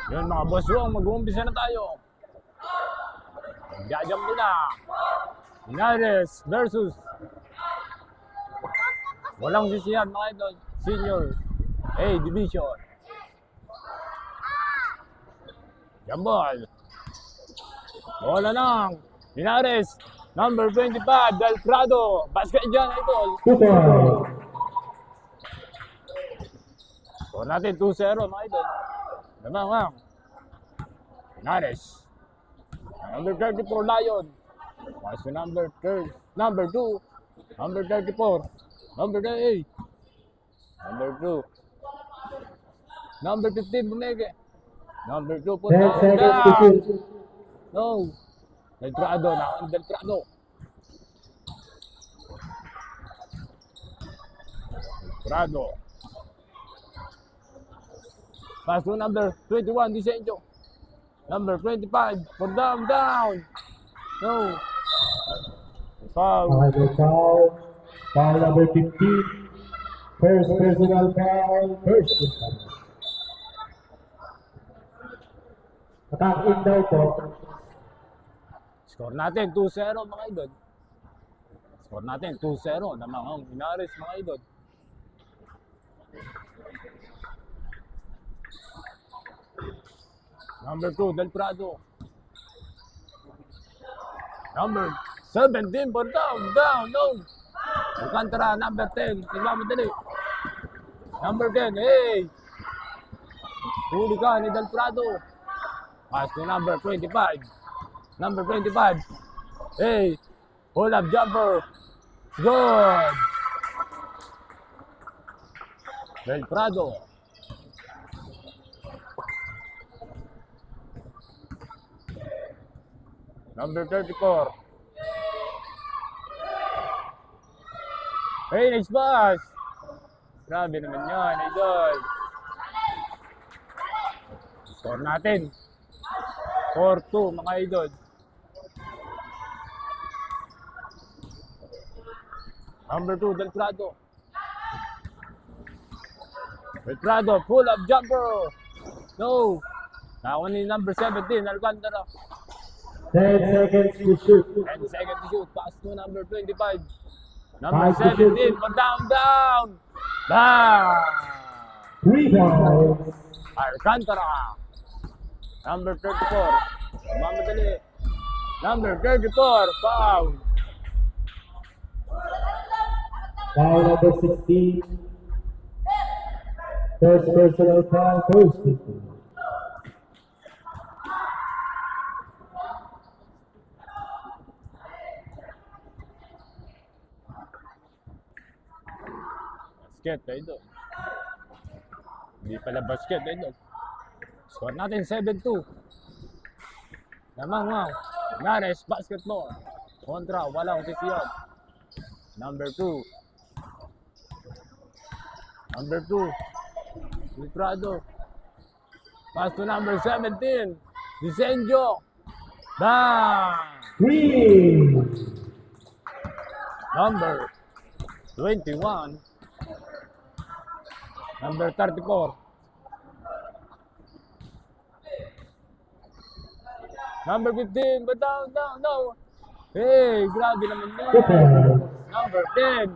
Yun mga boss wong, mag-uumpisa na tayo. Jajam na. Linares versus walang sisihan mga idol. Senior A Division. Jambol. Bola ng Linares. Number 25, Del Prado. Basket dyan, idol. Score natin 2-0 mga idol. Namang Linares. Number 34, Lion. Pass to number 2. Number 34. Number 8. Number 2. Number 15, Bumeke. Number 2 po. No. Del Prado. Del Prado. Prado. Pass to number 21, Disenjo. Number 25, for down. No. Foul. Foul number 15. First personal foul. Attack in daw po. Score natin 2-0 mga idol. Score natin 2-0 na mga Linares mga idol. Number 2, Del Prado. Number 17, for down, no. Alcantara, number 10, nagmamadali. Number 10, hey. Huli ka ni Del Prado. Pass to number 25. Number 25, hey. Hold up jumper. Good. Del Prado. Number 34. Hey, next pass. Grabe naman yan, idol. Score natin. 4-2, mga idol. Number 2, Del Prado. Del Prado, pull up jumper. No. Nakuha ni number 17, Alcantara. 10 seconds to shoot. 10 seconds to shoot. Pass to number 25. Number 17. But down. 3 fouls. Alcantara. Number 34. Mamadali. Number 34. Foul. Foul number 16. First personal foul. First people. Basket, idol. Hindi pala basket, idol. Score natin 7-2. Namang Linares basketball. Kontra, walang sisiyon. Number 2. Del Prado. Pass to number 17. Disenjo. Bang! 3. Number 21. Number 34. Number 15, but down, no. Hey, grabe naman yan. Number 10.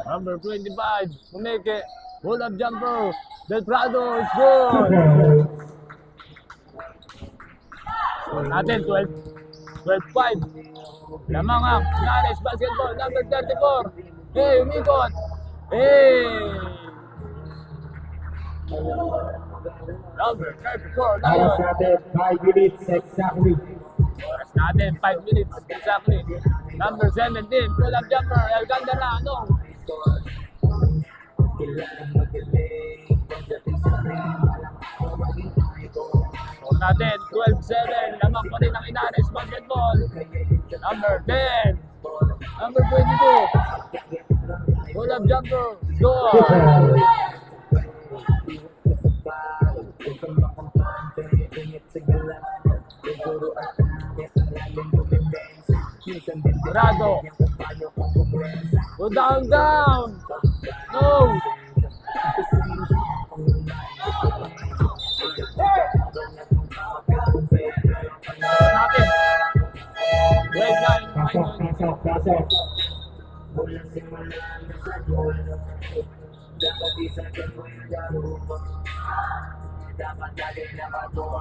Number 25, Bumeke. Pull up jumper. Del Prado is good. Score natin 12-5. Lamang Linares basketball. Number 34. Hey, umikot. Hey. Number 34. Oras natin 5 minutes exactly. Oras natin 5 minutes exactly. Number 17. Pull up jumper. Alcantara. No. Score natin 12-7. Lamang pa rin ang Linares basketball. Number 10. Number 22. Pull up jumper. Score. Dorado. Go down, down. No. Natin. Red line. Pasok.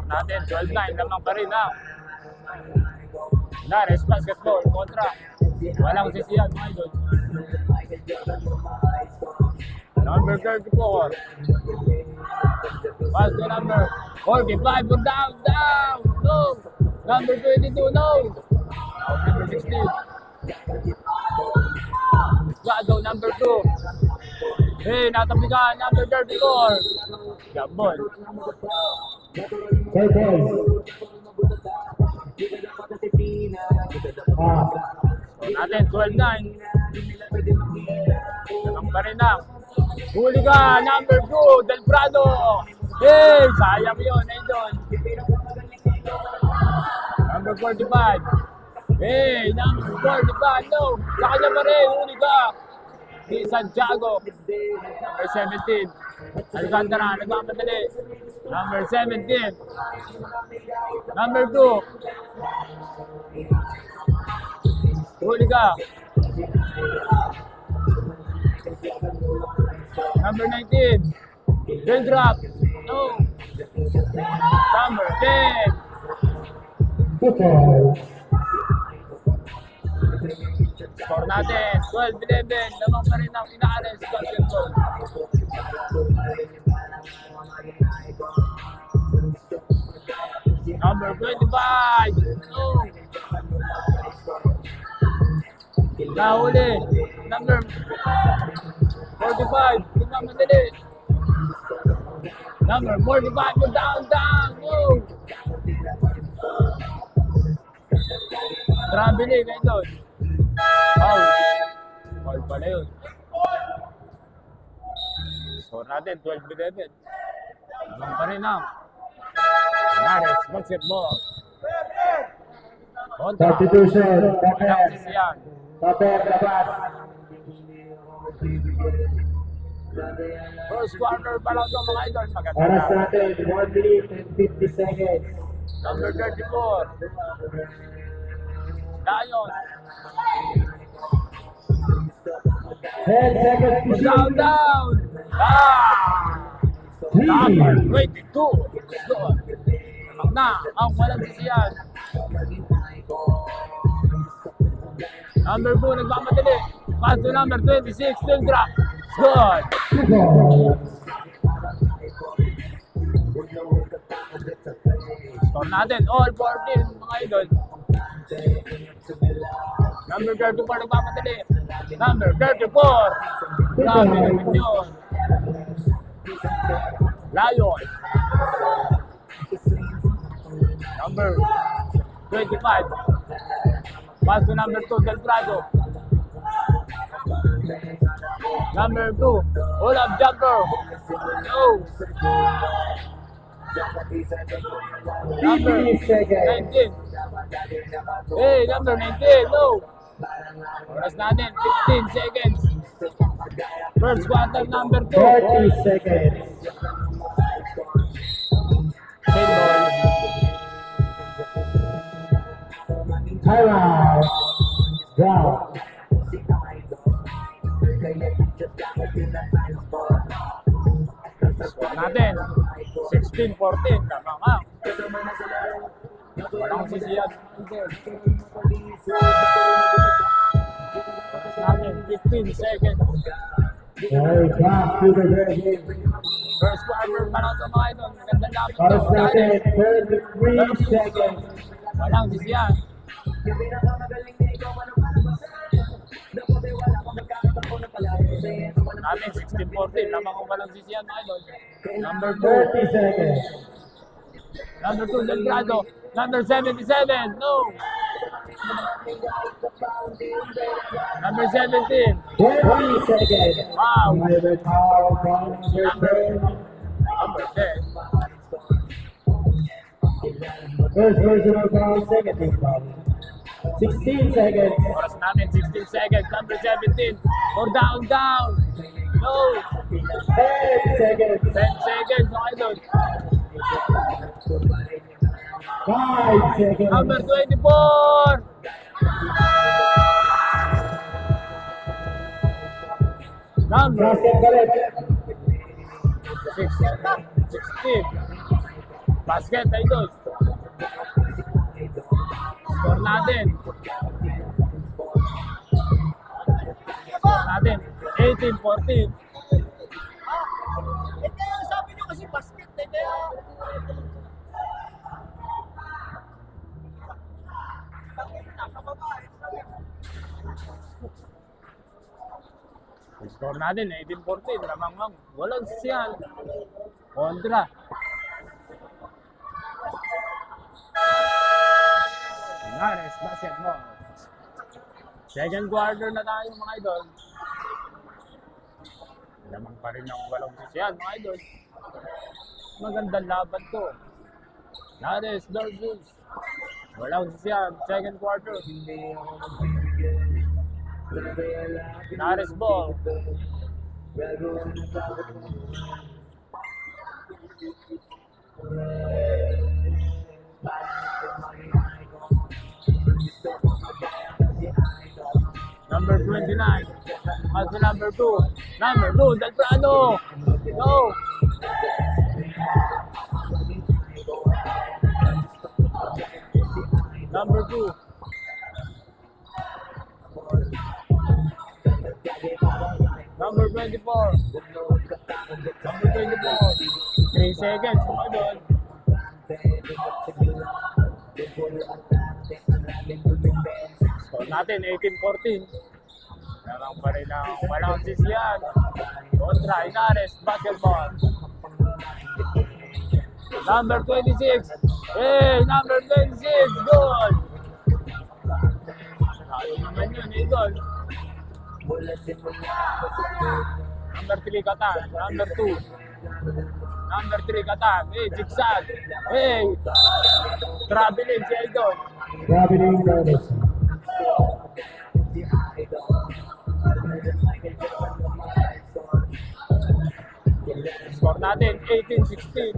Natin, 12-9 naman pa rin ha. Nares basketball kontra. Walang sisiyan mga idol. Number 34. Pass to number 45. Go down, down. No. Number 22, no. Now number 16. Gado, number 2. Hey, natapigan, number 34. Gambol. Circle. So natin, 12-9. Naman pa rin lang. Huli ka, number 2, Del Prado. Hey, sayang yun, idol. Number 45. Hey, number 45, no. Sa kanya pa rin, huli ka. Si Santiago. Number 17. Alcantara, nagmamadali. Number 17. Number 2. Huli ka. Number 19. Then drop. No. Number 10. Football. Score natin. 12-11. Lamang pa rin ang Inares basketball. Number 25. No. Nahuli. Number 45. Nagmamadali. Number 45. Go down, down. No. Traveling kayo doon. Foul. Foul pala yun. Score natin. 12-11. Lamang pa rin ang Inares basketball. Kontra. Substitution. Walang sisiyan. Paper labas. First quarter pa lang ito mga idol. Maganda Oras na. natin, 1 minute and 50 seconds. Number 34. Lion. 10 seconds to Down, shoot. down. Number 22. Doon. Namang na ang walang sisiyan. Number 2 nagmamadali. Pass to number 26. Still drop. Good. Football. Score natin. All 14 mga idol. Number 34 nagmamadali. Number 34. Grabe naman yun. Lion. Number 25. Pass to number 2, Del Prado. Number 2, Olaf jumper. No. Number 50 seconds. 19. Hey, number 19, no. Oras natin, 15 seconds. First quarter, number 2. 30 seconds. Ball. Timeout. Down. Score natin, 16-14. Tama nga. Walang sisiyan. Oras natin, 15 seconds. Okay, back to the game. First quarter pa lang ito mga idol. Magandang laban ito. Oras natin, 33 seconds. Walang sisiyan. Natin 16-14. Lamang kung walang sisiyan mga idol. Number 2. 30 seconds. Number 2, Del Prado. Number 77. No. Number 17. 20 seconds. Wow. Private foul from number 10. Number 10. First personal foul, second team foul. 16 seconds. Oras natin, 16 seconds. Number 17. Or down. No. 10 seconds. 10 seconds, mga idol. 5 seconds. Number 24. Number Basket balik. 16. Basket, idol. Score natin. 18-14. Kaya sabi nyo kasi basket kaya... Score natin, 18-14. Lamang walang siyal. Kontra. Linares Basketball. Second quarter na tayo, mga idol. Lamang pa rin ang walang siyal, mga idol. Magandang laban to. Linares versus walang siyal. Second quarter. Linares ball. Number 29. Also number 2. Number 2, Del Prado. Go. Number 2. Number 24. Number 24. 3 seconds. Mga doon. Score natin, 18-14. Lamang pa rin ang walang sisiyan. Kontra, Linares Basketball. Number 26. Hey, number 26. Goal. Ayaw naman yun, goal. Number 3 Katan. Number 2. Number 3 Katan. Hey, zigzag. Hey. Traveling si Idol. Traveling bonus. Score natin, 18-16.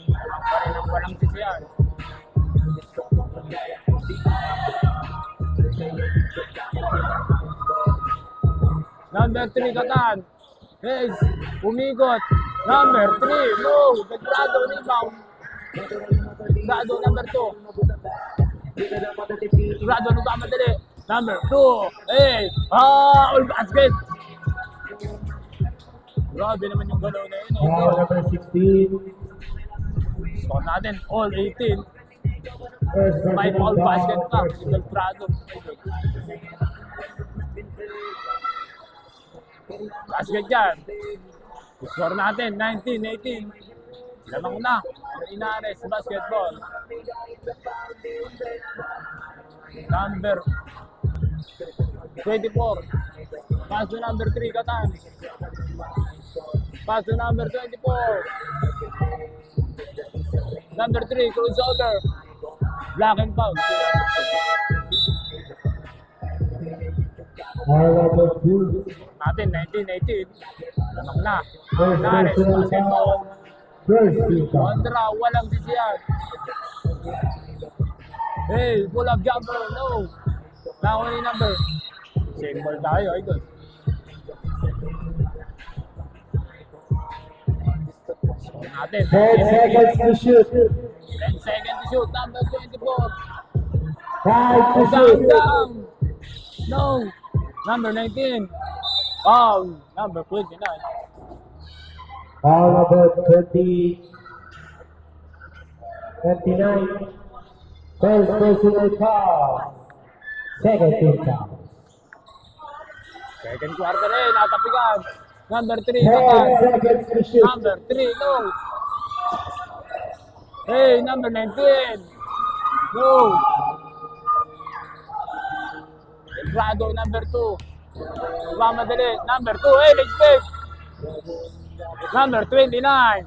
Lamang pa rin ang walang sisiyan. Number 3 Katan. Yes, umigot. Number 3, no. Naggrado rebound. Grado number 2. Grado nagkamadali. Number 2. Hey, all basket. Grabe naman yung galaw na yun. Foul number 16. Score natin, all 18. First May personal all basket foul. pa. Single Prado. Basket dyan. Score natin, 19-18. Lamang na. Linares Basketball. Number 24. Pass to number 3, Katan. Pass to number 24. Number 3, crossover. Black and foul. Foul number 2. Natin, 19-18. Lamang na. First Linares personal Basketball. foul. First team foul. Kontra, walang sisiyan. Hey, pull up jumper, no. Nakuha ni number. Same ball tayo, idol. So natin. 10 seconds to shoot. 10 seconds to shoot. Number 24. 5 to Down, shoot. down. No. Number 19. Foul. Number 29. Foul number 29. First personal foul. Second team foul. Second quarter eh, natapigan. Number 3. 10 seconds to shoot. Number 3, no. Hey, number 19. No. Grado, number 2. Mamadali. Number 2, hey, let's take. Number 29.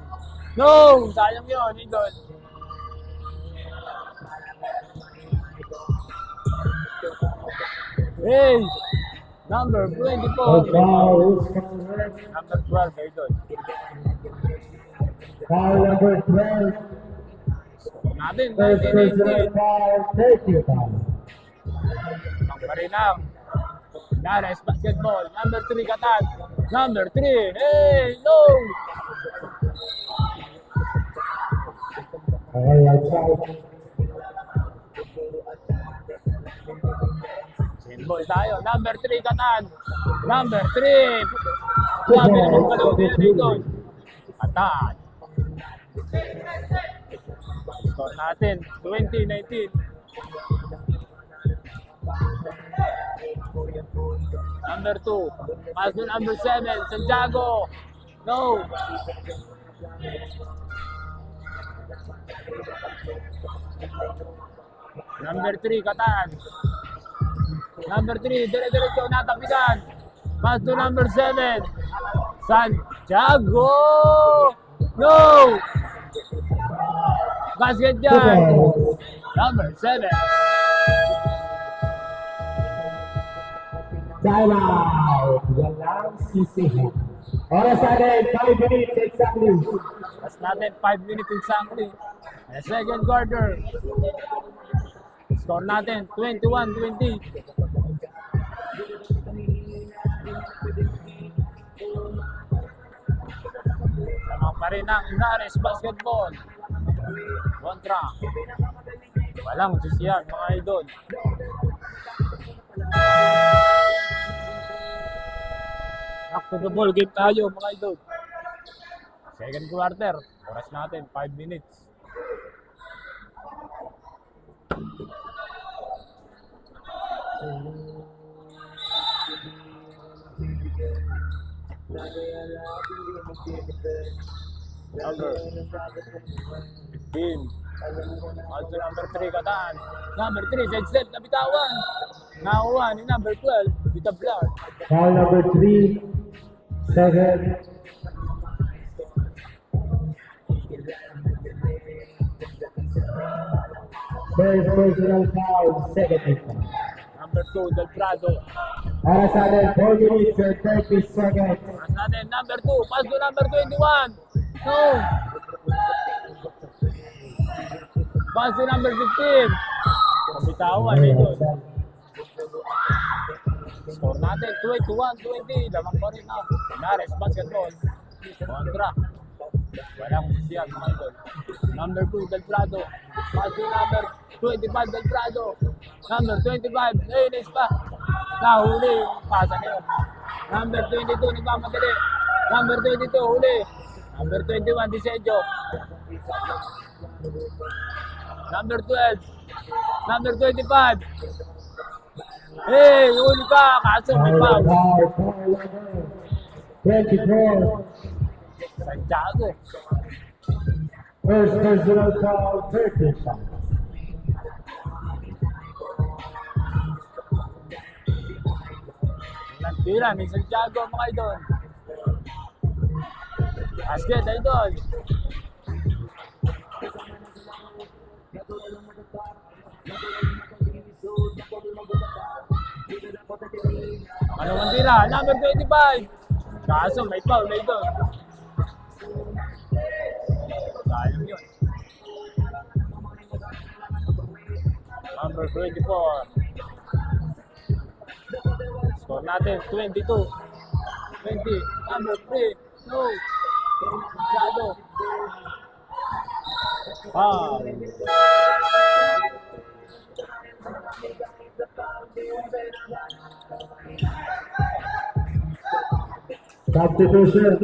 No, sayang yun, idol. Hey! Number 24. Good foul is correct. Number 12, Idol. Foul number 12. Natin, First personal 19-18. foul, 30 foul. Ang Marinang. Nares basketball. Number 3, Katan. Number 3. Hey! No! Okay, outside. Ball tayo. Number 3, Katan. Number 3. Sabi na mong kalawin dito. Katan. Score natin. 20-19. Number 2. Pass to number 7. Santiago. No. Number 3, Katan. Number 3, dire-diretso natapikan. Pass to number 7. Santiago! No! Basket dyan. Number 7. Time out. Yan lang sisihan. Oras natin, 5 minutes exactly. Pas natin 5 minutes exactly. And second quarter. Score natin 21-20. Lamang pa rin ang Nares basketball. Kontra. Walang sisiyan mga idol. Back to the ball game tayo mga idol. Second quarter. Oras natin 5 minutes. Number 15. Also number 3, Katan. Number 3, side step, nabitawan. Nakuha ni number 12, Vita Blar. Foul number 3. Second. First personal foul, second foul. Number 2, Del Prado. Oras natin, 4 minutes and 30 seconds. Oras natin, number 2, pass to number 21. No. Pass to number 15. Nabitawan ito. Score natin, 21-20. Lamang pa rin ang Nares basketball. Kontra. Walang sisiyan mga idol. Number 2, Del Prado. Pass to number 25, Del Prado. Number 25, Reynes pa. Nahuli yung pasa niyo. Number 22, nagmamadali. Number 22, huli. Number 21, Disejo. Number 12. Number 25. Hey, huli ka. Kaso may Foul, foul. foul, foul number 24. Santiago. First personal foul, 30 foul. Nagtira ni Santiago mga idol. Basket idol. Ano ang tira? Number 25. Kaso may foul na idol. Sayang yun. Number 24. Score natin, 22. 20. Number 3. No. Shadow. Substitution.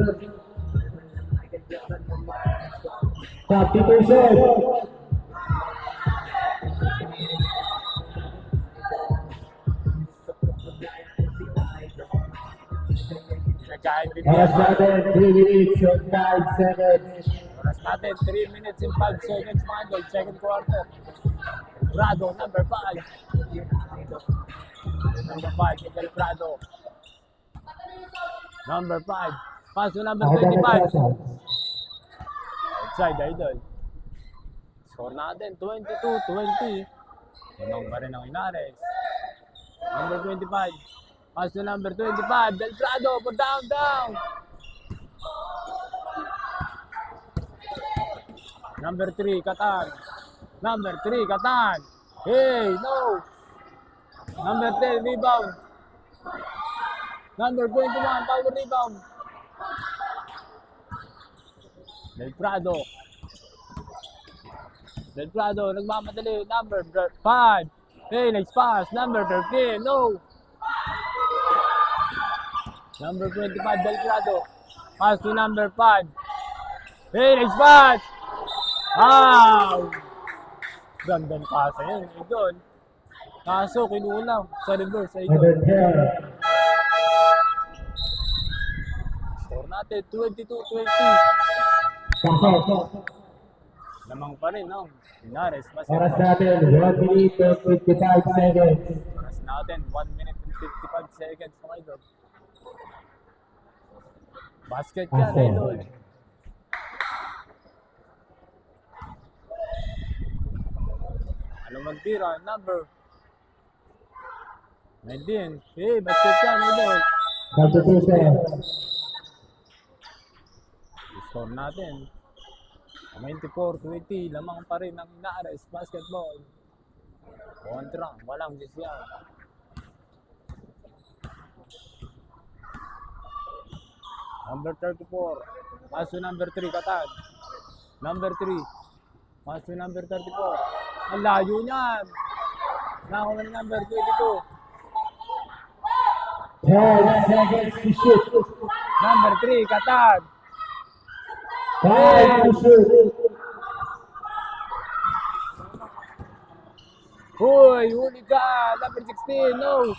Substitution. Oras natin, 3 minutes and 5 seconds. Oras natin, 3 minutes and 5 seconds mga idol. Second quarter. Prado, number 5. Number 5, Miguel Prado. Number 5. Pass to number 25. Outside, idol. Score natin, 22-20. Tunong pa rin ang Inares. Number 25. Pass to number 25. Delgado for down. Number 3, Katan. Number 3, Katan. Hey, no. Number 10, rebound. Number 21, power rebound. Del Prado, nagmamadali. Number 5. Hey, next pass. Number 13, no. Number 25, Del Prado. Pass to number 5. Hey, next pass. Wow! Gandang pasa yun. Idol. Kaso, kinulang. Sa reverse, sa Number idol. 10. Score natin, 22-20. Pasok. Lamang pa rin, no? Linares, Oras basketball. natin, 1 minute and 55 seconds. Oras natin, 1 minute and 55 seconds, mga idol. Basket yan, Basket. idol. Ano magtira? Number 19. Hey, basket yan, idol. Substitution. Score natin. 94-20. Lamang pa rin ang Linares basketball. Kontra. Walang sisiyaw. Number 34. Pass to number 3, Katan. Number 3. Pass to number 34. Ang layo niyan. Nakuha na number 22. 10 seconds to shoot. Number 3, Katan. 5 to shoot. Hoy, huli ka. Number 16, no.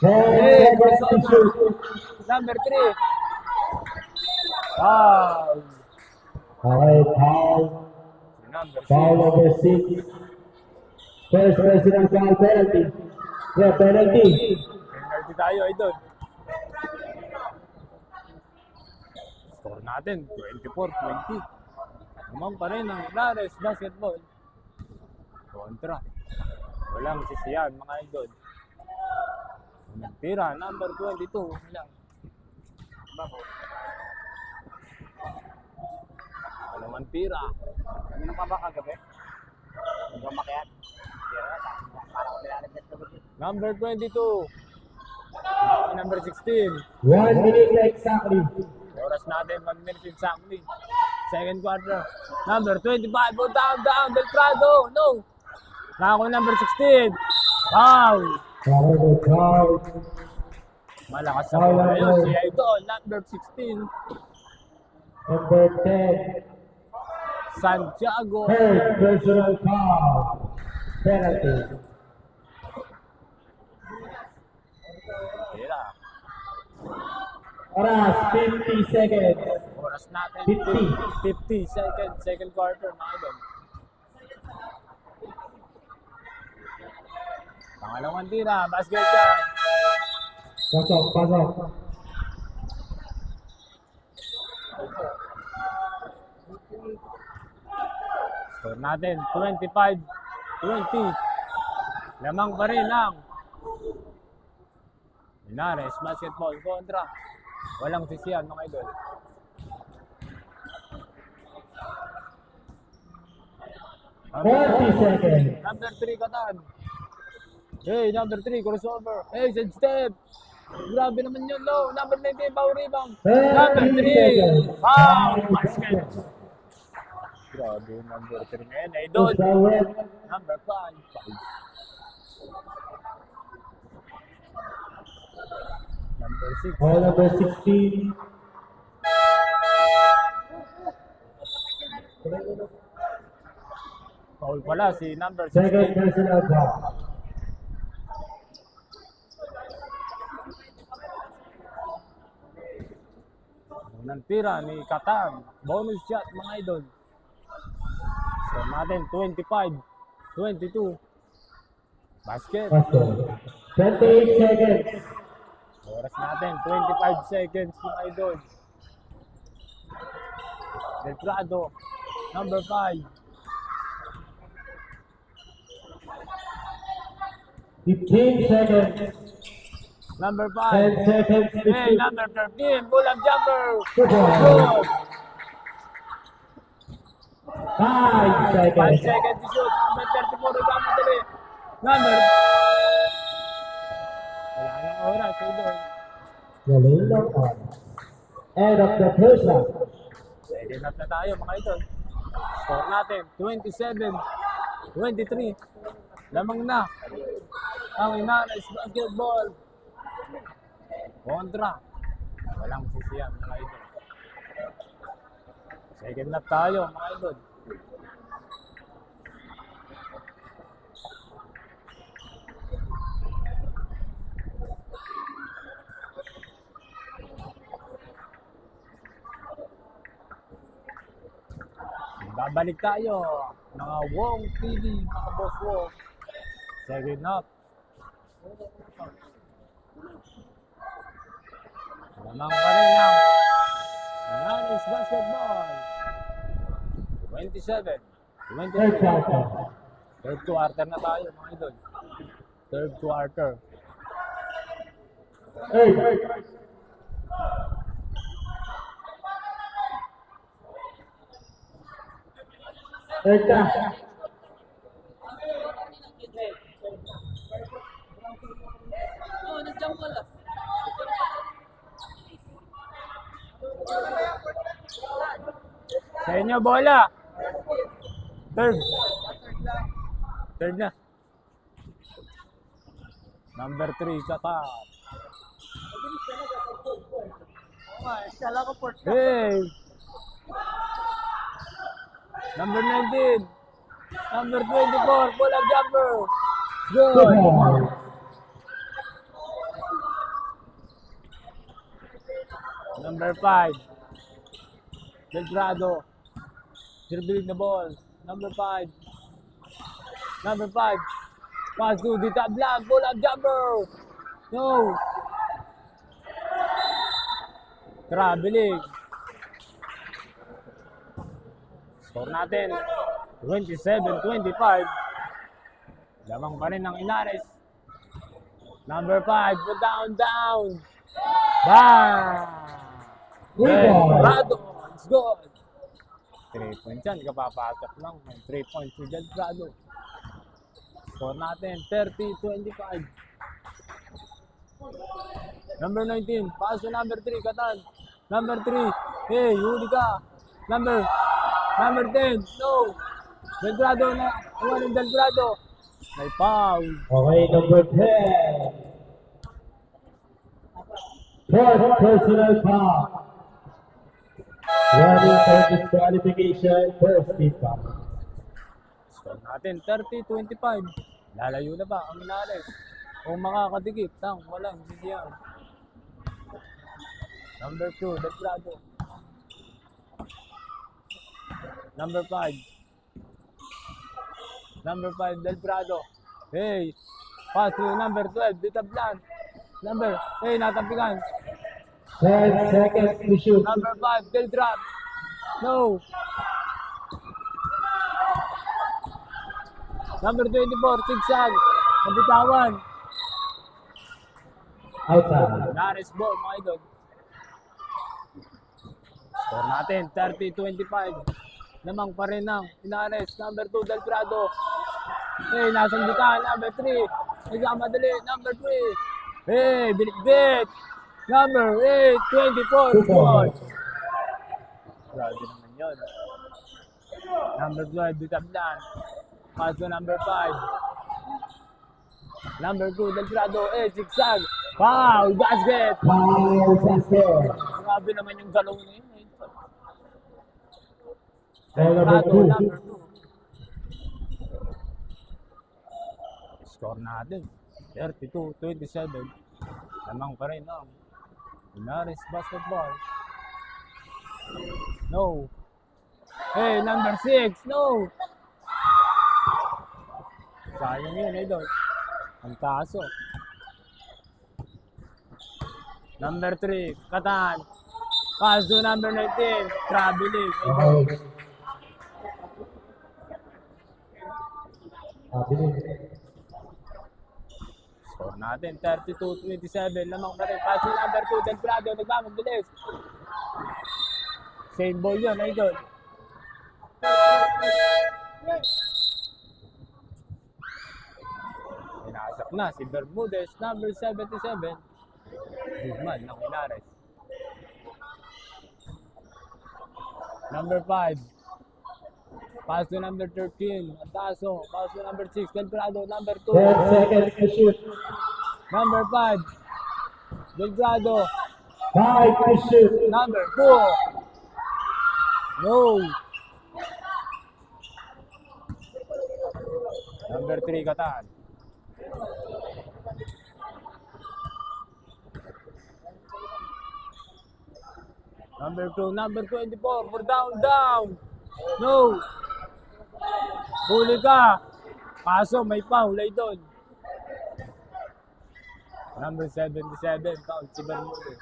10 seconds to shoot. Number 3. Wow. Okay, foul. Number 6. Foul number 6. First personal foul penalty. Yeah, penalty. Penalty tayo, idol. Score natin, 24-20. Naman pa rin ang Linares basketball. Kontra. Walang sisiyan, mga idol. Nagtira, number 22. Lang. Bako. Walang ang tira. Ano pa ba kagabi? Hindi ko makiat. Number 22. Number 16. 1 minute exactly. Oras natin, 1 minute exactly. Second quarter. Number 25. Oh, down. Del Prado. No. Nako number 16. Wow. Foul, foul. Malakas sa mga yun. Si Idol, number 16. Number 10. Santiago. Third personal foul penalty. Tira. Oras, 50 seconds. Oras natin. 50. 50 seconds. Second quarter, mga idol. Pangalawang tira. Basket yan. Pasok. Score natin, 25-20. Lamang pa rin ang Linares basketball kontra. Walang sisiyan, mga idol. Forty seconds. Number 3, Katan. Hey, number 3, crossover. Hey, side step. Grabe naman yun, low. Number 19, power rebound. Number 3. Wow, basket. Grabe yung number 3 ngayon, idol. Number 5. Number 6. Foul number 16. Foul pala si number Second 16. personal foul. Unang tira ni Katan. Bonus shot, mga idol. Score natin, 25-22. Basket. Pasok. 28 seconds. Oras natin, 25 seconds, mga idol. Del Prado, number 5. 15 seconds. Number 10 5. seconds to Hey, shoot. number 13. Pull-up jumper. Good ball. Good. 5 5 seconds. seconds to shoot. Number 34. Nagkamadali. Number. Wala nang oras. Idol. Galing lang on. End of the first half. Second half na tayo mga idol. Score natin. 27-23. Lamang na. Ang Inares Basketball. Kontra. Walang sisiyan mga idol. Second half tayo mga idol. Babalik tayo. Mga Wong TV, mga boss Wong. Second half. Lamang pa rin ang Inares Basketball. 27. Third 23. quarter. Third quarter na tayo mga idol. Third quarter. 8. Third half. Sa inyo, bola. Third. Third na. Number 3, Katat. Hey! Number 19. Number 24, pull-up jumper. Good Good. ball. Number 5. Belgrado. Dribbling the ball. Number 5. Number 5. Pass to the top block. Pull-up jumper. No. Traveling. Score natin. 27-25. Lamang pa rin ng Inares. Number 5. Put down. Bang! Good ball. Belgrado. It's good. 3 points yan. Kapapasok lang. 3 points si Belgrado. Score natin. 30-25. Number 19. Pass to number 3. Katan. Number 3. Hey, huli ka. Number 10. No. Belgrado na. Iwan ng Belgrado. May foul. Okay, number 10. Fourth personal foul. Running for disqualification, first team foul. Score natin 30-25. Lalayo na ba ang Inares? O makakadikit ng walang sisiyan. Number 2, Belgrado. Number 5. Number 5, Belgrado. Hey, pass to number 12, Ditablan. Hey, natapikan. 10 seconds to shoot. Number 5, Belgrad. No. Number 24, Sigsag. Nabitawan. Outside. Inares ball, mga idol. Score natin, 30-25. Lamang pa rin ng Inares. Number 2, Belgrado. Hey, nasandikan. Number 3. Nagkamadali. Number 3. Hey, bilik-bit. Number 8, 24. Good ball. Grabe naman yun. Number 12, Ditablan. Pass to number 5. Number 2, Belgrado. Hey, Sigsag. Wow, basket. Foul basket. Grabe naman yung galaw na yun. Foul number Belgrado, 2. number 2. Score natin. 32-27. Lamang pa rin ang Inares Basketball. No. Hey, number 6. No. Sayang yun, idol. Ang taso. Number 3, Katan. Pass to number 19, Traveling. Okay. Happening. Score natin, 32-27. Lamang pa rin. Pass ni number 2, Del Prado. Nagmamabilis. Same ball yun, idol. Inasak na si Bermudez, number 77. Bigman ng Inares. Number 5. Pass to number 13. Antaso. Pass to number 6. Del Prado. Number 2. 10 seconds to shoot. Number 5. Del Prado. 5 to shoot. Number 2. No. Number 3, Katan. Number 2, number 24. For down. No. Huli ka. Kaso may foul ay doon. Number 77. Foul si Bermudez.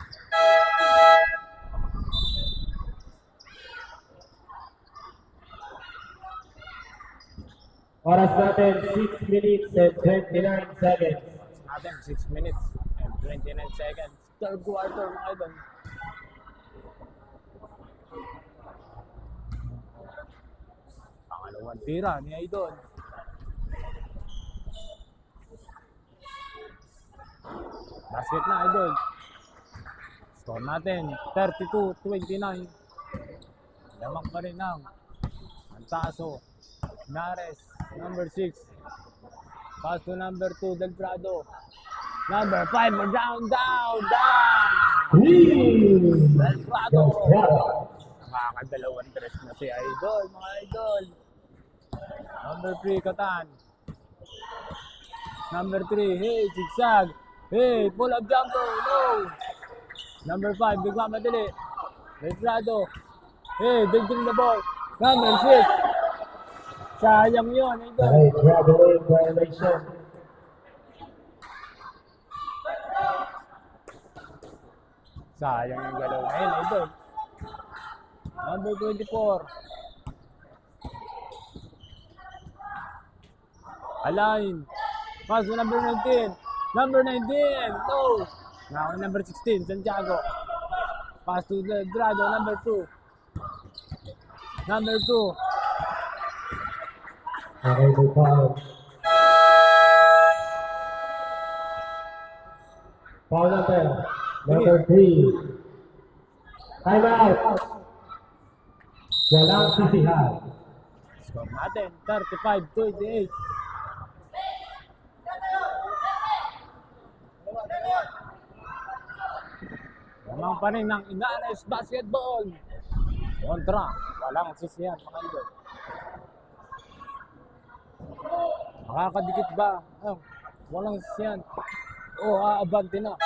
Oras natin 6 minutes and 29 seconds. Natin 6 minutes and 29 seconds. Third quarter mga idol. Pangalawang tira ni Idol. Basket na Idol. Score natin 32-29. Lamang pa rin ng Antaso. Nares, number 6. Pass to number 2, Del Prado. Number 5, down. Del Prado. Makakadalawang tres na si Idol, mga Idol. Number 3, Katan. Number 3, hey, zigzag. Hey, pull up jumper, no. Number 5, bigla madali. Del Prado. Hey, dagdag the ball. Number 6. Sayang yun, Idol. Ay, traveling violation. Sayang yung galaw na yun, Idol. Number 24. Align. Pass to number 19. Number 19. No. Now, number 16, Santiago. Pass to Delgado, number 2. Number 2. Okay, may foul. Foul number 3. Time out. Walang sisihan. Score natin, 35-28. Lamang pa rin ng Inares Basketball. Kontra, walang sisiyan mga idol. Makakadikit ba? Walang sisiyan. Aabante na.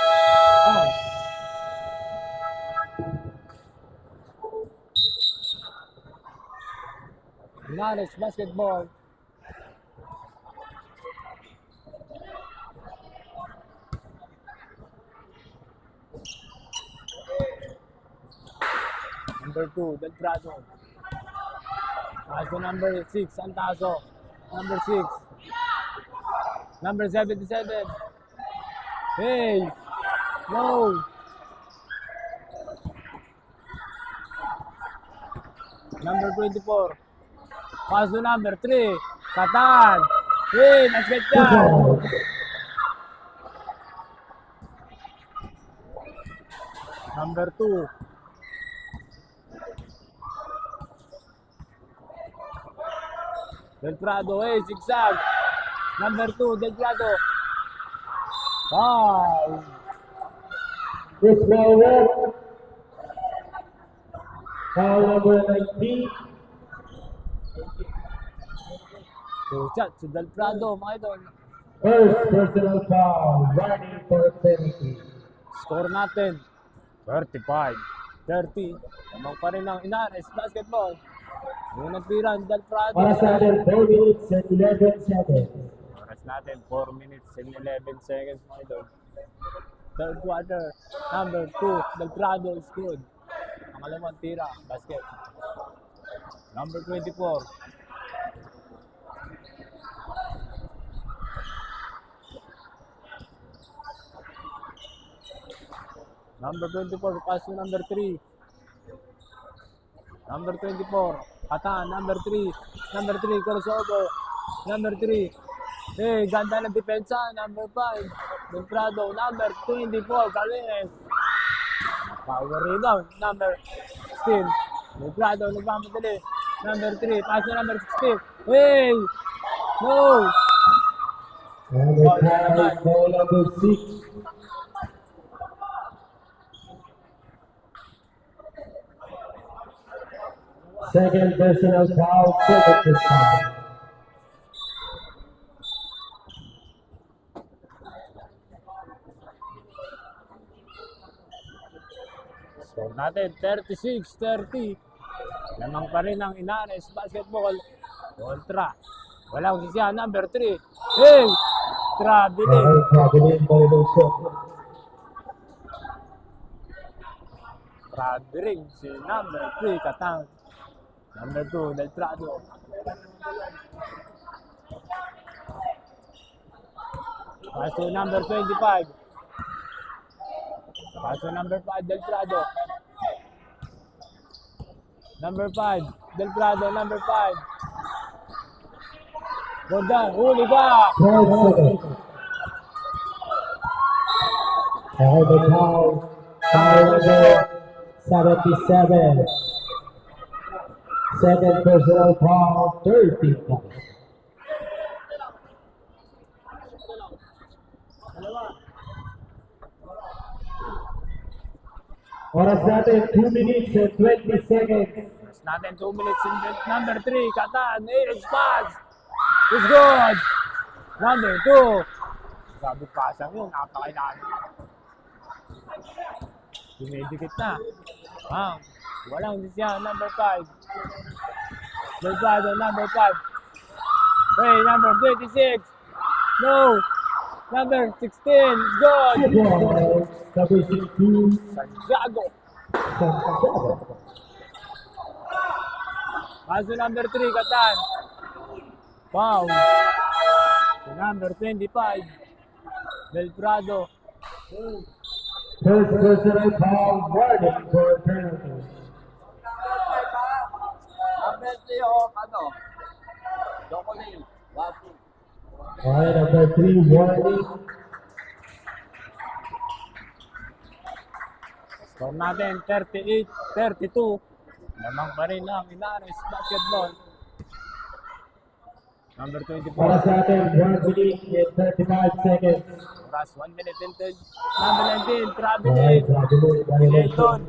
Inares Basketball. Number 2, Delgado. Paso number 6, Antaso. Number 6. Number 77. Hey! No! Number 24. Paso number 3. Katan. Hey! Basket yan! Number 2. Delgado, hey, zigzag. Number 2, Delgado. Wow. Chris Melvin. Foul number 19. Two shots si Delgado, mga idol. First personal foul. Running for penalty. Score natin, 35-30. Lamang pa rin ng Inares Basketball. Yung nagtiran, Delgado. Oras natin 4 minutes and 11 seconds. Oras natin, 4 minutes and 11 seconds, mga idol. Third quarter, number 2, Delgado is good. Pangalawang tira, basket. Number 24. Number 24, pass to number 3. Number 24, Katan. Number 3, crossover. Number 3, hey, ganda ng depensa. Number 5, Delprado. Number 24, Calines. Power rebound. Number 16, Delprado. Nagmamadali. Number 3, pass to number 16. Hey! No! And the time for number 6. Second personal foul, 7th time. Score natin, 36-30. Lamang pa rin ang Inares Basketball. Kontra. Walang sisiya, number 3. Hey! Traveling. Traveling violation. Traveling si number 3, Katang. Number 2, Delprado. Pass to number 25. Pass to number 5, Delprado. Number 5, Delprado, number 5. Gordon, huli ka! 12 seconds. And the time, foul number 77. Second personal foul, 13 points. Oras natin, 2 minutes and 20 seconds. Oras natin, 2 minutes in number 3, Katan, 8 pass. It's good! Number 2. Sabi pasang yun, napakailangan. Dumidikit na. Walang siya, number 5. Delgado, number 5. Hey, number 26. No! Number 16. Good! Number 16. Santiago. Paso number 3, Katan. Wow! To number 25. Delprado. First personal foul, warning for penalty. Alright, number 3, warning. Score natin, 38-32. Lamang pa rin ang Inares Basketball. Number 24. Oras natin, 1 minute and 35 seconds. Oras, 1 minute and 30. Number 19, Travis Alright, traveling violation. Clayton.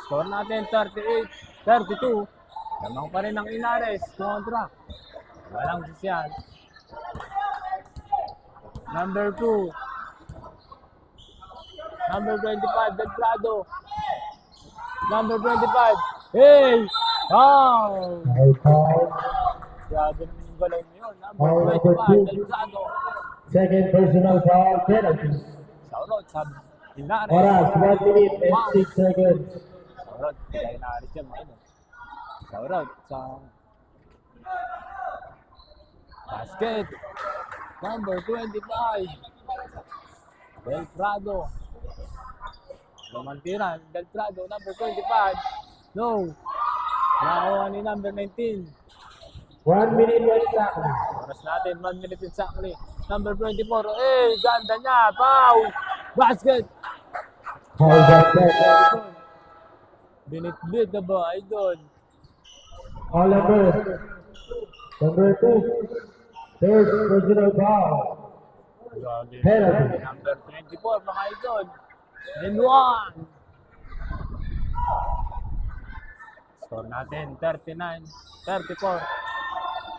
Score natin, 38-32. Lamang pa rin ang Inares kontra. Walang sisyan. Number 2. Number 25, Delprado. Number 25. Hey! Oh! High foul. Grabe yung galaw niyo yun. Number Foul number 25, 2. Delprado. Second personal foul, penalty. Saurot sa Inares. Oras, 1 minute and 6 seconds. Saurot. Kaya Inares yan mga ito. Saurot sa basket. Number 25. Delprado. Lumantiran. Delprado, number 25. No. Nakakuha ni number 19. 1 minute exactly. Oras natin, 1 minute exactly. Number 24. Eh, ganda niya. Pow! Basket! Foul basket. Binit-bit na ba? Idol. All number 2. Third personal foul. Grabe. Penalty. Number 24, mga idol. And 1. Score natin, 39-34.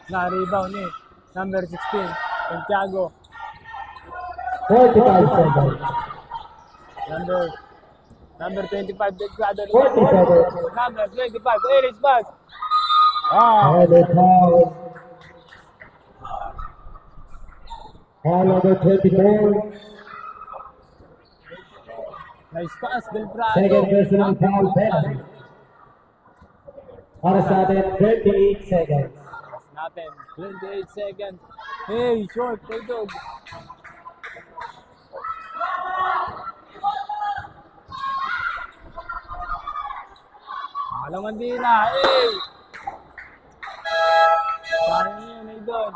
Na-rebound ni number 16, Santiago. 45 seconds. Number 25, Delgado. 40 seconds. Number 25, Ellis Bag. Ah, And a foul. Foul number 24. nice pass, Delgado. Second personal foul, penalty. Oras natin, 28 seconds. Oras natin, 28 seconds. Hey, short, kay Dog. Alaman din na. Eh! Sayang yun, idol.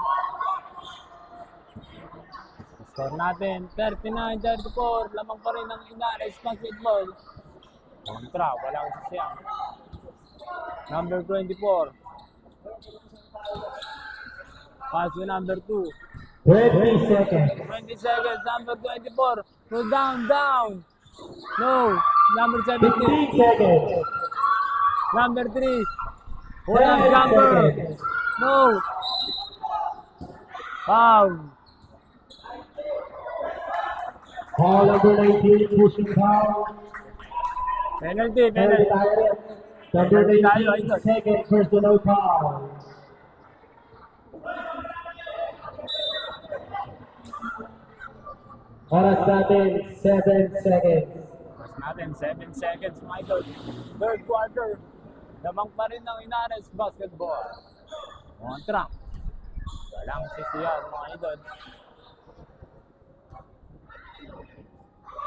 Score natin, 39-34. Lamang pa rin ang Inares Basketball. Kontra, walang sasiyang. Number 24. Pass to number 2. 20 seconds. 20 seconds, number 24. Go down, down. No, number 17. 15 seconds. Number 3. Walang jumper. No. Foul. Call number 19, pushing foul. Penalty, Penalty penalty. tayo rin. Number Penalty tayo, 19, idol. second personal foul. Oras natin, 7 seconds. Mas natin, 7 seconds, mga idol. Third quarter. Lamang pa rin ng Inares Basketball. Kontra. Walang sisiyan, mga idol.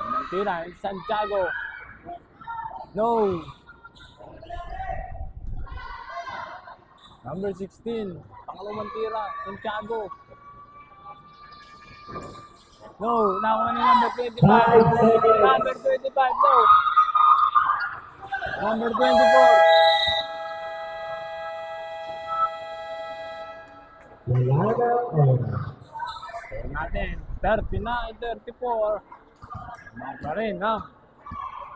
Ang tira, Santiago. No. Number 16. Pangalawang tira, Santiago. No, nakuha ni number 25. 5 seconds. Number 25, no. Number 24. Wala na oras. Score natin, 39-34. Mga pa rin, ha?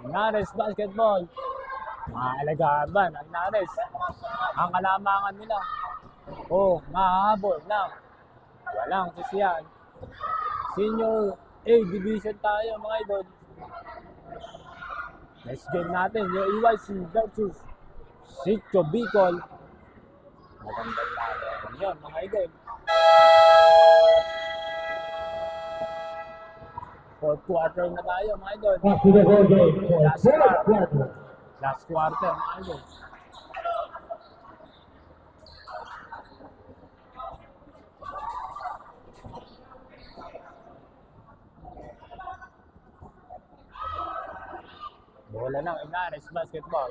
Inares Basketball. Maalagaan ba ng Inares? Ang kalamangan nila. Oh, mahabol na. Walang sisiyan. Senior A Division tayo, mga idol. Next game natin, yung EYC versus Sitio Bicol. Magandang laban yun, mga idol. Fourth quarter na tayo, mga idol. Back to the ball game for fourth quarter. Last quarter, mga idol. Bola ng Inares Basketball.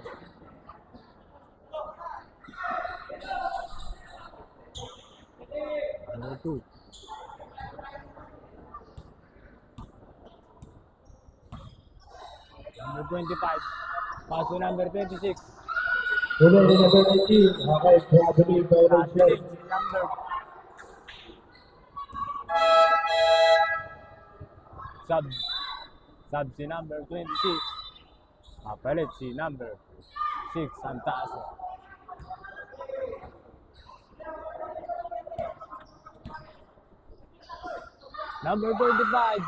Number 2. Number 25. Pass to number 26. Tuloy ni number 19. Okay, traveling violation. Tatlin si number. Sub si number 26. Kapalit si number 6 ang taas. Number 25.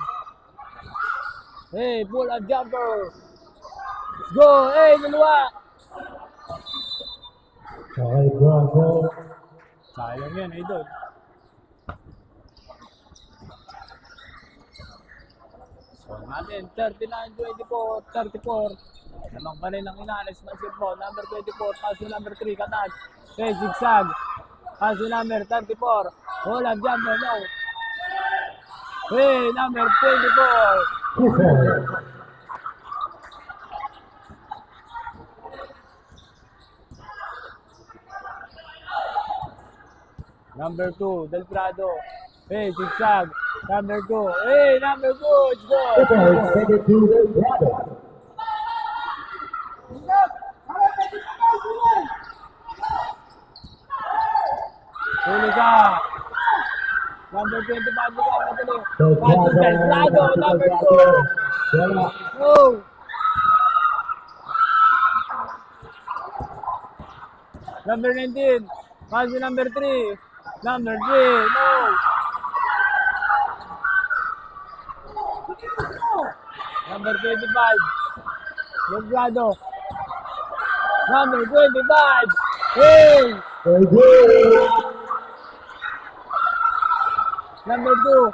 Hey, pull a jumper. Let's go. Hey, dalawa. Okay, bravo. Sayang yan, idol. So natin, 39-24, 34. Namang pa rin ang Inares Basketball. Number 24, pass to number 3, Katas. Okay, zigzag. Pass to number 34. Wala, jumper, no. Hey, number 24. 2 points. Number 2, Del Prado. Hey, zigzag. Number 2. Hey, number 2. Let's go. 2 points, second to the brother. Huli ka. Number 25 ka. Madali. Del Pass to Del Prado. Number 2. Wala. Go. Number 19. Pass to number 3. Number 3. No. Number 25. Delgado. Number 25. Hey. Very good. Number 2.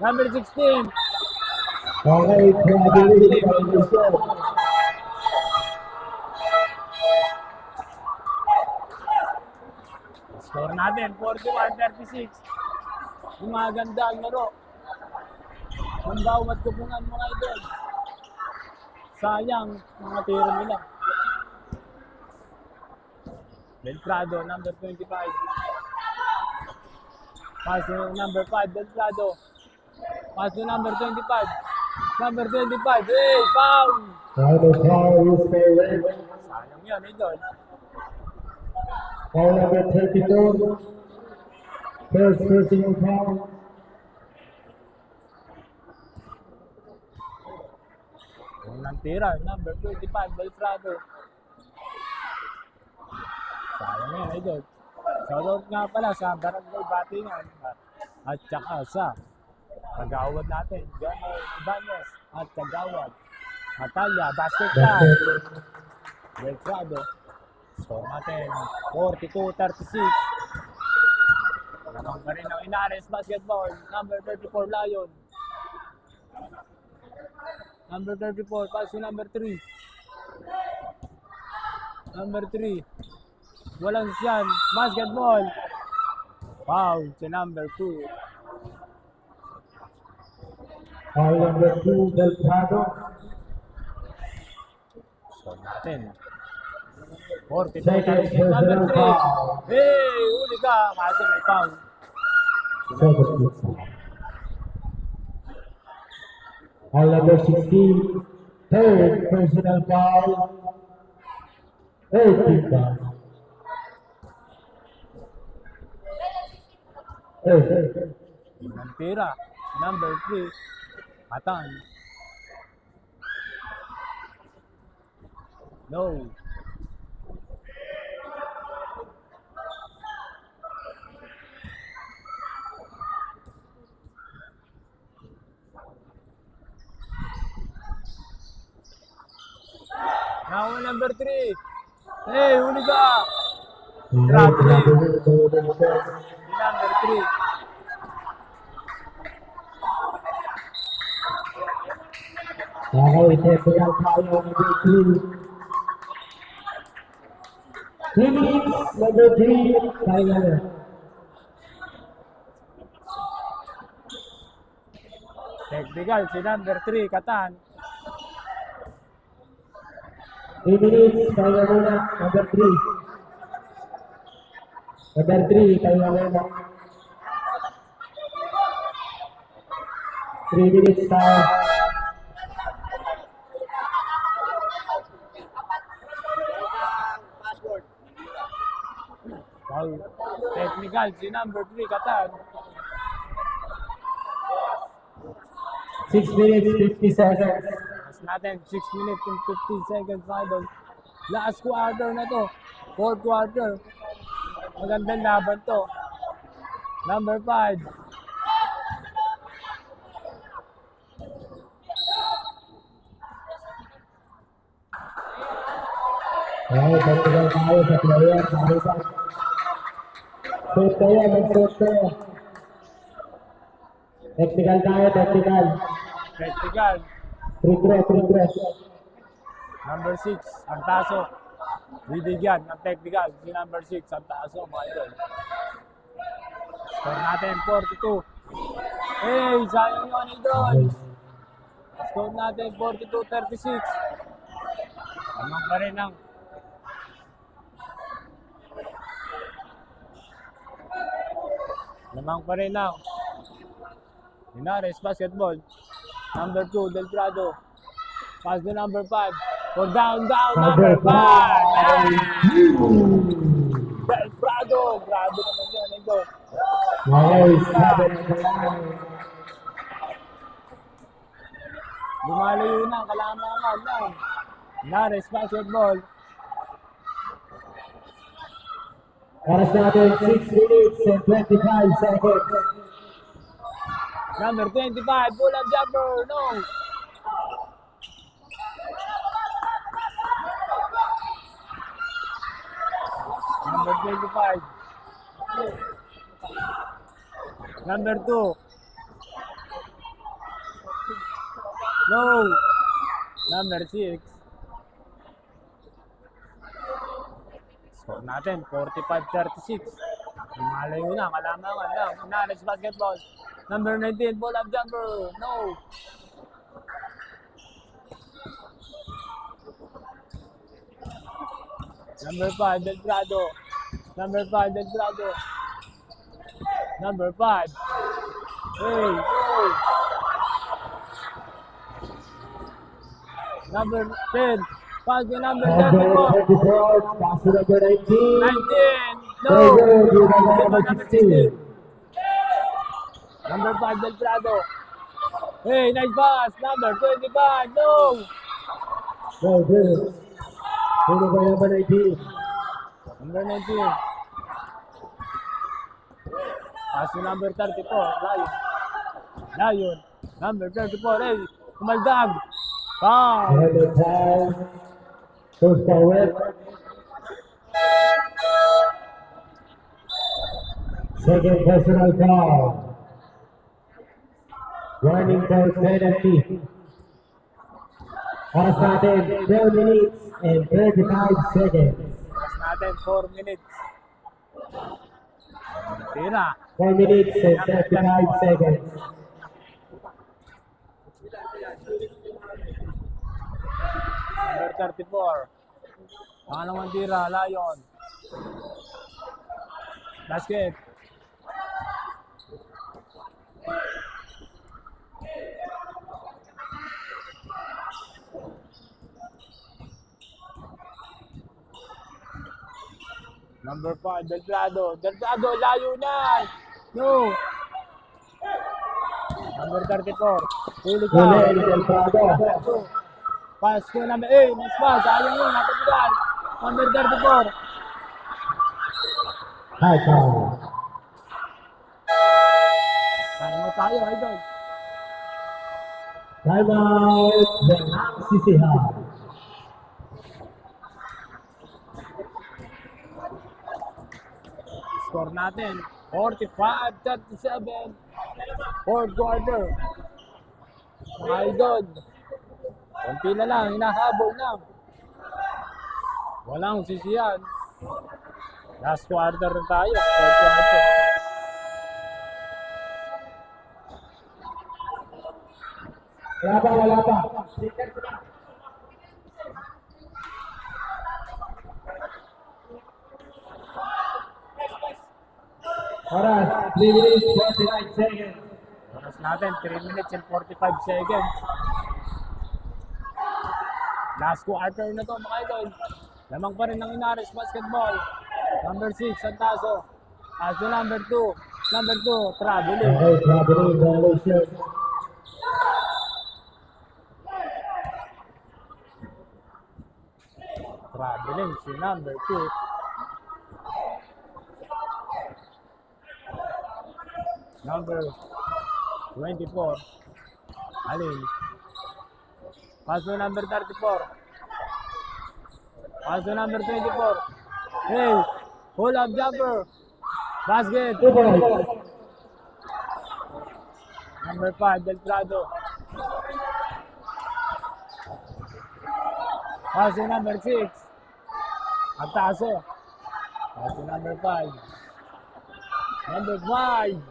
Number 16. Okay, traveling violation. Score natin, 41-36. Gumaganda ang laro. Ang bawat kupungan mga idol. Sayang, mga tiro nila. Beltrado, number 25. Pass to number 5, Beltrado. Pass to number 25. Number 25, hey, foul! Final foul is for red. Sayang yun, idol. Foul number 32. First personal foul. Unang tira, number 25, Beltrado. Sayang yun, idol. Shoutout nga pala sa Barangay Batingan at saka sa Kagawad natin, Johnny Ibanez at Kagawad. Natalia, basket na. Beltrado. Score natin, 42-36. Naman pa rin ang Inares Basketball, number 34, Lion. Number 34, pass to number 3. Number 3. Walang siyan, basketball. Foul si number 2. Foul number 2, Beltrado. Score natin. 42, Second number personal 3. foul. Hey, uli ka. Kasi may foul. Second personal. Foul number 16. Third personal foul. 18 foul. Unang tira, number 3. Matan. No. Now number 3. Hey, huli ka. Grabe na yun. Number 3. Okay, technical foul number 3. 3 minutes, number 3, final. Technical si number 3, Katan. 3 minutes, final muna, number 3. Number 3, final muna. 3 minutes tayo. Foul. Technical si number 3, Katan. 6 minutes, 50 seconds. Mas natin 6 minutes and 15 seconds na idol. Last quarter na to. Fourth quarter. Magandang laban to. Number 5. Okay, technical tayo sa player. Maripan. Set tayo, mag-set tayo. Technical tayo, technical. Technical. Free throw. Number 6. Ang taso. Bibigyan ng technical. Si number 6. Ang taso, mga idol. Score natin 42. Hey, sayang yun idol. Score natin 42-36. Tamang pa rin ang Lamang pa rin ang Inares Basketball. Number 2, Beltrado. Pass to number 5. For down, number 5. Beltrado. Grabe naman yun, ito. Nice, sabi ng kailangan. Lumalayo na ang kalamangan ng Inares Basketball. Oras natin 6 minutes and 25 seconds. Number 25, pull-up jumper. No. Number 25. Number 2. No. Number 6. Score natin, 45-36. Lumalayo na, kalamangan lang. Inares Basketball. Number 19, pull-up jumper. No. Number 5, Delgado. Number 5, Delgado. Number 5. Hey, hey. Number 10. Pass to number Number 34. 34, pass to number 19. 19. No. Very good, Number number 16. 16. Number 5, Delgado. Hey, nice pass. Number 25. No. Very good. Follow by number 19. Number 19. Pass to number 34. Lion. Lion. Number 34. Hey, kumaldag. Foul. Number 10. Goes forward. Second personal foul. Warning for penalty. Oras natin, 12 minutes and 35 seconds. Pass natin 4 minutes. Tira. 4 minutes and 35 seconds. Number 34. Pangalawang tira, Lion. Basket. Number 5, Delgado. Delgado, layo na. No. Number 34. Huli ka. Huli, Delgado. Pass ko number 8. Next pass. Sayang yun. Natagdan. Number 34. High foul. Kaya mo tayo, idol. Time out. Benang sisihan. Score natin. 45-37. Fourth quarter. Mga idol. Kunti na lang. Hinahabol na. Walang sisiyan. Last quarter na tayo. Fourth quarter. Wala pa, wala pa. Oras, 3 minutes, 49 seconds. Oras natin, 3 minutes and 45 seconds. Last quarter na to mga idol. Lamang pa rin ng Inares Basketball. Number 6, Santaso. As to number 2. Number 2, Traveling. Okay, traveling violation. Traveling si number 2. Number 24. Alin. Pass to number 34. Pass to number 24. Hey, pull up jumper. Basket. 2 points. Number 5, Delgado. Pass to number 6. Agtaso. Pass to number 5. Number 5.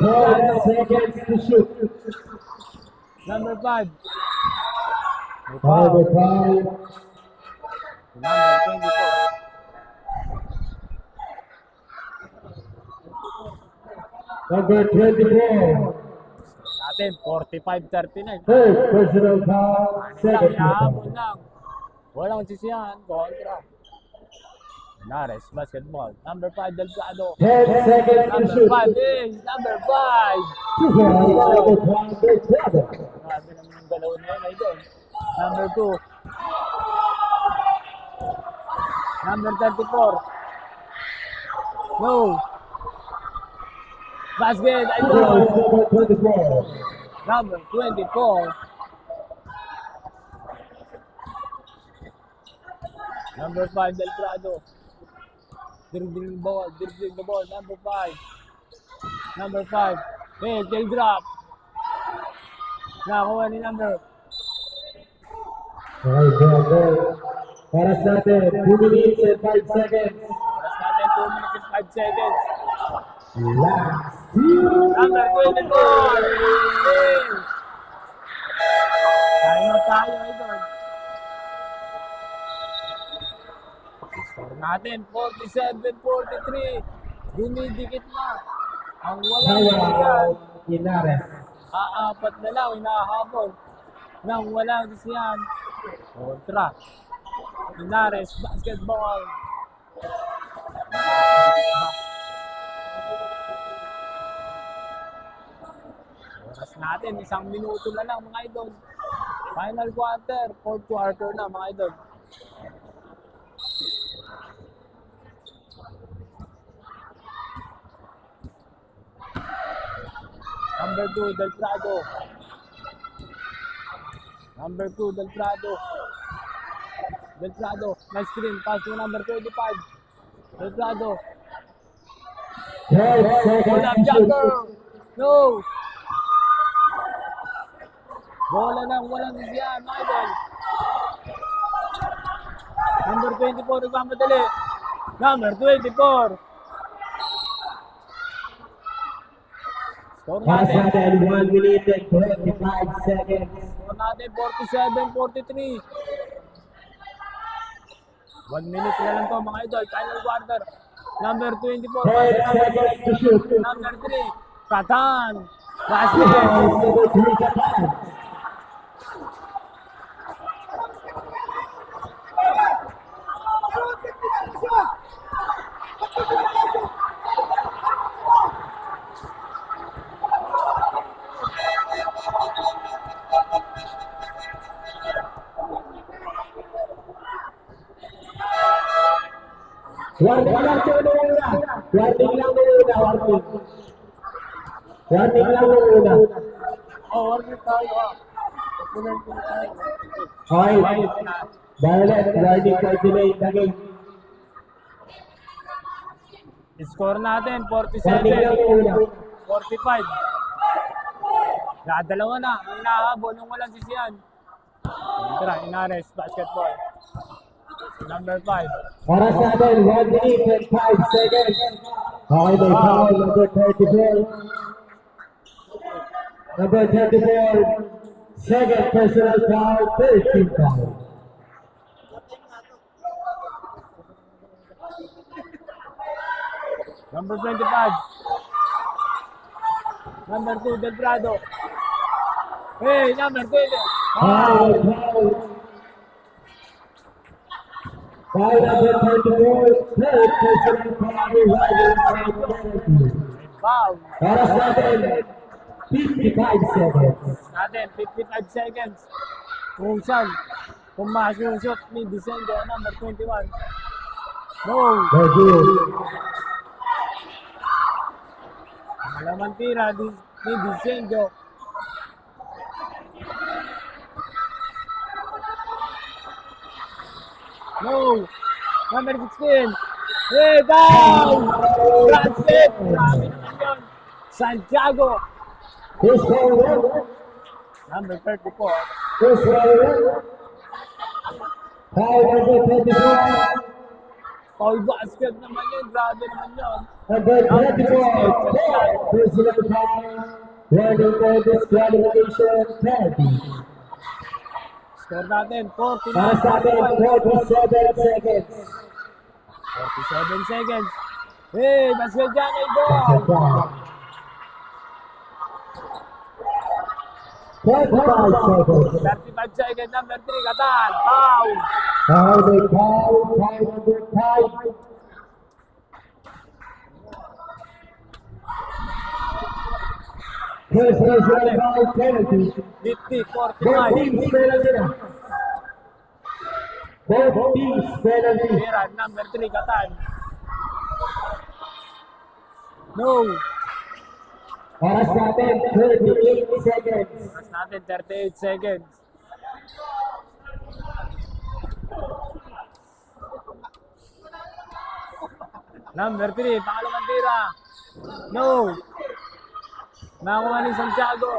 12 seconds to shoot. Number 5. Number 5. Number 24. Number 24. Natin, 45-39. Third personal foul. Lang, Second inahabol foul. lang. Walang sisiyan, kontra. Nares, basketball. Number 5, Delgado. 10 seconds to Number shoot. 5 is number 5. 2 points. Number 7. Grabe naman yung galaw na yun, idol. Number 2. Number 34. No. Basket, 2 idol. points. Number 24. Number 24. Number 5, Delgado. Dribbling the ball. Number 5. Number 5. Hey, tail drop. Nakakuha ni number. Okay, go. Oras natin, 2 minutes and 5 seconds. Oras natin, 2 minutes and 5 seconds. Last. Number 24. Hey. Tayo na tayo, idol. natin, 47-43. Dumidikit na. Ang wala Timeout, Linares. Apat na lang, hinahabol. Nang walang disiyan. Kontra. Linares, basketball. Oras natin, 1 minuto na lang mga idol. Final quarter, 4th quarter na mga idol. Number 2, Del Prado. Number 2, Del Prado. Del Prado, nice screen, pass to number 25. Del Prado. 12 Hold seconds up, to jumper. shoot. No. Bola lang, walang disiyan, mga idol. Number 24, nagmamadali. Number 24. Score Pass natin. natin, 1 minute and 25 seconds. Score natin, 47-43. 1 minute na lang to mga idol. Final quarter. Number 24. 10 seconds to shoot. Number 3. Katan. Basket. Number 3 Katan. Warning lang muna. Warning lang muna. Warning lang muna. Warning tayo ah. Okay. Violet, warning for delay in the game. Score natin, Warning lang muna. 47-45. Dalawa na. Ang hinahabol nung walang sisiyan. Tara, Linares, basketball. Number 5. Oras natin, 1 minute and 5 seconds. Okay, may foul, number 34. Number 34, second personal foul, 13 foul. Number 25. Number 2, Del Prado. Hey, number 20. Foul, foul. Foul number 34, third personal foul, Riding Penalty. Foul. Oras natin, 55 seconds. Natin, 55 seconds. Crucial. Kung ma-shoot ni Vicente, number 21. No. No good. Malamang tira ni Vicente. No. Number 16. Hey, foul! That's it! Grabe naman yun. Santiago. This one win. Number 34. This one win. Foul number 24. Foul basket naman yun. Grabe naman yun. Number 24, personal foul, running for disqualification penalty. Score natin, Pass natin, 47 seconds. 47 seconds. Hey, basket dyan, ay That's a goal! foul. 25 seconds. 35 seconds, number 3, Katan. Foul! Foul, they foul, foul number 5. First personal foul penalty. 50, Both 45. teams penalty na. Both teams penalty. Pira, number 3, Katan. No. Oras natin, 38 seconds. Oras natin, 38 seconds. Number 3, pangalawang tira. No. Nakakuha ni Santiago.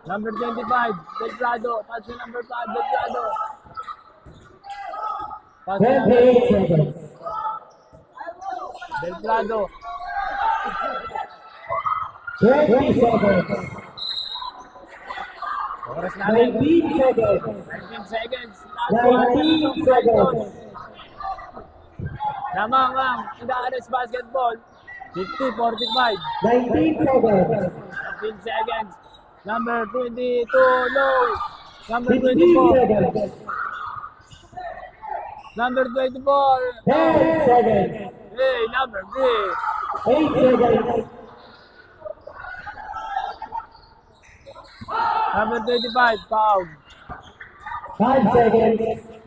Number 25, Del Prado. Pass to number 5, Del Prado. Pass to number 28 seconds. Del Prado. 20 seconds. Oras natin. 19 seconds. 19 seconds. 19 seconds. Lamang ang Inares Basketball. 50-45. 19 seconds. 15 seconds. Number 22, low. Number 15 24. seconds. Number 24. 10 seconds. Hey, number 3. 8 seconds. Number 25, foul. 5 seconds.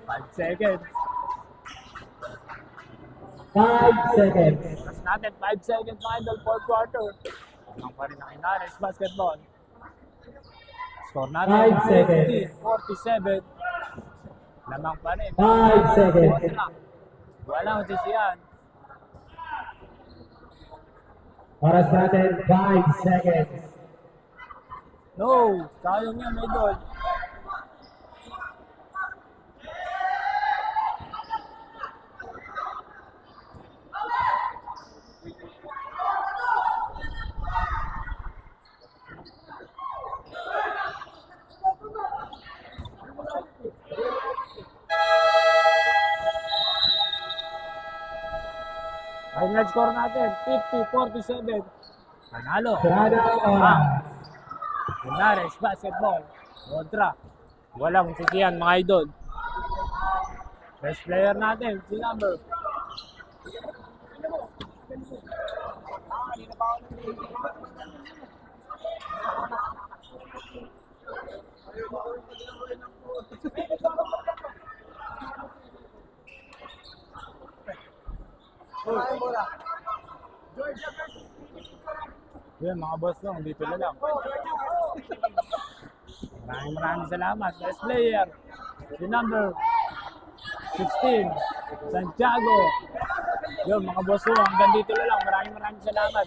5 seconds. 5 seconds. Tapos natin, 5 seconds mga idol, 4th quarter. Lamang pa rin ang Inares Basketball. Score natin, 5 seconds. 47. Lamang pa rin. 5 seconds. Walang sisiyan. Oras natin, 5 seconds. No, sayang yan, idol. Final score natin, 50-47. Panalo. Sarado ang Ah, oras. Inares Basketball. Kontra. Walang sisiyan mga idol. Best player natin, si number. Yan mga boss lang, dito na lang. Maraming salamat. Best player, si number 16, Santiago. Yun mga boss lang, hanggang dito na lang. Maraming salamat.